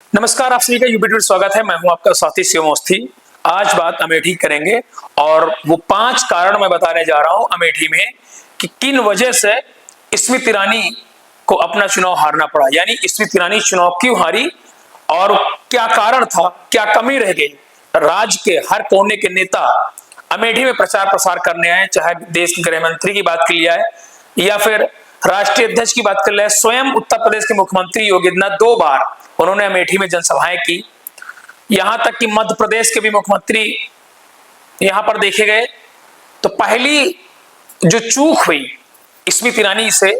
नमस्कार, आप सभी का यूपी ट्यूब स्वागत है। मैं हूं आपका साथी शिव अवस्थी। आज बात अमेठी करेंगे और वो 5 कारण मैं बताने जा रहा हूं अमेठी में कि किन वजह से स्मृति ईरानी को अपना चुनाव हारना पड़ा, यानी स्मृति ईरानी चुनाव क्यों हारी और क्या कारण था, क्या कमी रह गई। राज्य के हर कोने के नेता अमेठी में प्रचार प्रसार करने आए, चाहे देश के गृह मंत्री की बात कर लिया है या फिर राष्ट्रीय अध्यक्ष की बात कर लिया है। स्वयं उत्तर प्रदेश के मुख्यमंत्री योगी आदित्यनाथ 2 बार उन्होंने अमेठी में जनसभाएं की। यहां तक कि मध्य प्रदेश के भी मुख्यमंत्री यहां पर देखे गए। तो पहली जो चूक हुई स्मृति ईरानी से,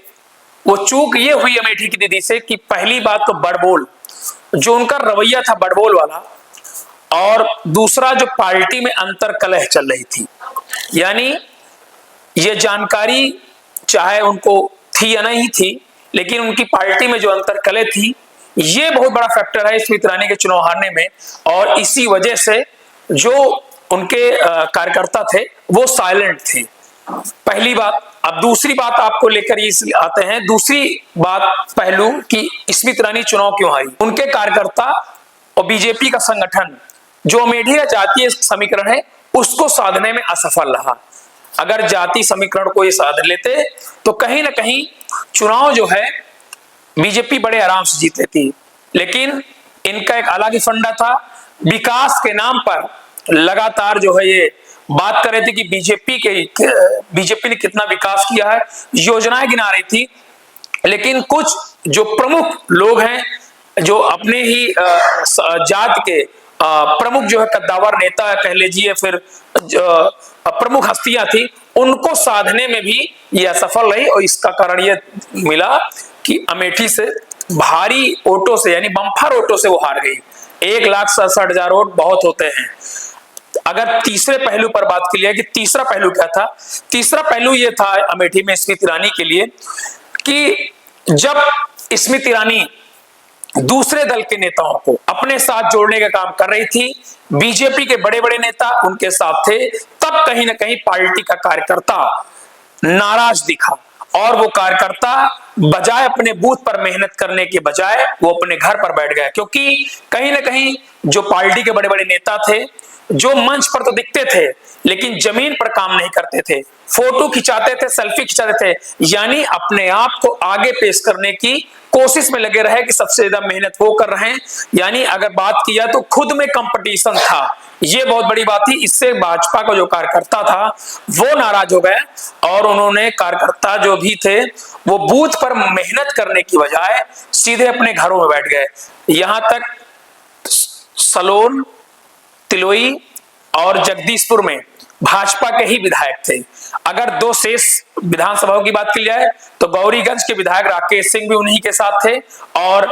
वो चूक ये हुई अमेठी की दीदी से कि पहली बात तो बड़बोल, जो उनका रवैया था बड़बोल वाला, और दूसरा जो पार्टी में अंतर कलह चल रही थी, यानी ये जानकारी चाहे उनको थी या नहीं थी, लेकिन उनकी पार्टी में जो अंतर कलह थी, ये बहुत बड़ा फैक्टर है स्मृति ईरानी के चुनाव हारने में। और इसी वजह से जो उनके कार्यकर्ता थे वो साइलेंट थे, पहली बात। अब दूसरी बात आपको लेकर इस आते हैं, दूसरी बात पहलू कि स्मृति ईरानी चुनाव क्यों हारी। उनके कार्यकर्ता और बीजेपी का संगठन जो अमेठी का जातीय समीकरण है उसको साधने में असफल रहा। अगर जाति समीकरण को ये साध लेते तो कहीं ना कहीं चुनाव जो है बीजेपी बड़े आराम से जीत लेती, लेकिन इनका एक अलग ही फंडा था। विकास के नाम पर लगातार जो है ये बात कर रहे थे कि बीजेपी ने कितना विकास किया है, योजनाएं गिना रही थी, लेकिन कुछ जो प्रमुख लोग हैं, जो अपने ही जात के प्रमुख जो है कद्दावर नेता कह लीजिए, फिर प्रमुख हस्तियां थी, उनको साधने में भी ये असफल रही। और इसका कारण ये मिला कि अमेठी से भारी वोटों से, यानी बम्पर वोटों से वो हार गई। 1,67,000 वोट बहुत होते हैं। अगर तीसरे पहलू पर बात की जाए कि तीसरा पहलू क्या था, तीसरा पहलू ये था अमेठी में स्मृति ईरानी के लिए कि जब स्मृति ईरानी दूसरे दल के नेताओं को अपने साथ जोड़ने का काम कर रही थी, बीजेपी के बड़े बड़े नेता उनके साथ थे, तब कहीं ना कहीं पार्टी का कार्यकर्ता नाराज दिखा और वो कार्यकर्ता बजाय अपने बूथ पर मेहनत करने के बजाय वो अपने घर पर बैठ गया। क्योंकि कहीं ना कहीं जो पार्टी के बड़े बड़े नेता थे, जो मंच पर तो दिखते थे लेकिन जमीन पर काम नहीं करते थे, फोटो खिंचाते थे, सेल्फी खिंचाते थे, यानी अपने आप को आगे पेश करने की कोशिश में लगे रहे कि सबसे ज्यादा मेहनत वो कर रहे हैं। यानी अगर बात की जाए तो खुद में कंपटीशन था, ये बहुत बड़ी बात थी। इससे भाजपा का जो कार्यकर्ता था वो नाराज हो गए और उन्होंने कार्यकर्ता जो भी थे वो बूथ पर मेहनत करने की बजाय सीधे अपने घरों में बैठ गए। यहां तक सलोन, तिलोई और जगदीशपुर में भाजपा के ही विधायक थे। अगर 2 शेष विधानसभाओं की बात की जाए तो गौरीगंज के विधायक राकेश सिंह भी उन्हीं के साथ थे और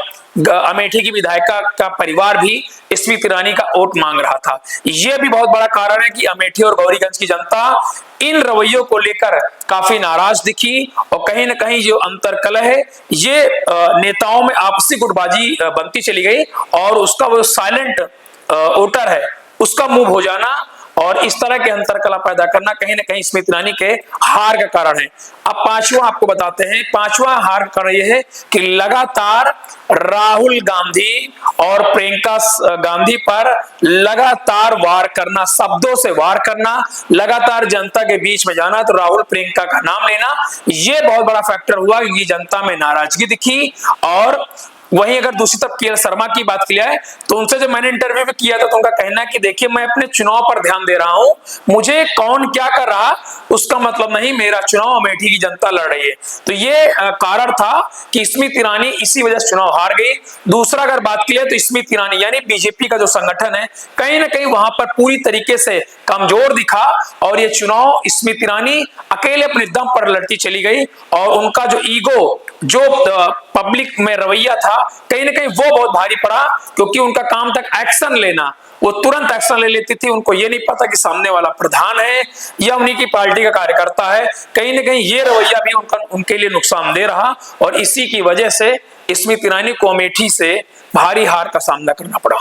अमेठी की विधायिका का परिवार भी स्मृति ईरानी का वोट मांग रहा था। यह भी बहुत बड़ा कारण है कि अमेठी और गौरीगंज की जनता इन रवैयों को लेकर काफी नाराज दिखी और कहीं ना कहीं जो अंतर कलह है ये नेताओं में आपसी गुटबाजी बनती चली गई और उसका वो साइलेंट वोटर है उसका मूव हो जाना और इस तरह के अंतर कला पैदा करना कहीं ना कहीं स्मृति ईरानी के हार का कारण है। अब पांचवा आपको बताते हैं, पांचवा हार का कारण यह है कि लगातार राहुल गांधी और प्रियंका गांधी पर लगातार वार करना, शब्दों से वार करना, लगातार जनता के बीच में जाना, तो राहुल प्रियंका का नाम लेना, यह बहुत बड़ा फैक्टर हुआ कि जनता में नाराजगी दिखी। और वहीं अगर दूसरी तरफ के एल शर्मा की बात की जाए तो उनसे जब मैंने इंटरव्यू में किया था तो उनका कहना है कि देखिए मैं अपने चुनाव पर ध्यान दे रहा हूं, मुझे कौन क्या कर रहा उसका मतलब नहीं, मेरा चुनाव अमेठी की जनता लड़ रही है। तो ये कारण था कि स्मृति ईरानी इसी वजह से चुनाव हार गई। दूसरा अगर बात की जाए तो स्मृति ईरानी यानी बीजेपी का जो संगठन है कहीं ना कहीं वहां पर पूरी तरीके से कमजोर दिखा और ये चुनाव स्मृति ईरानी अकेले अपने दम पर लड़ती चली गई और उनका जो ईगो, जो पब्लिक में रवैया था, कहीं ना कहीं वो बहुत भारी पड़ा। क्योंकि उनका काम था एक्शन लेना, वो तुरंत एक्शन ले लेती थी। उनको ये नहीं पता कि सामने वाला प्रधान है या उन्हीं की पार्टी का कार्यकर्ता है। कहीं ना कहीं ये रवैया भी उनके लिए नुकसानदेह रहा और इसी की वजह से स्मृति ईरानी को अमेठी से भारी हार का सामना करना पड़ा।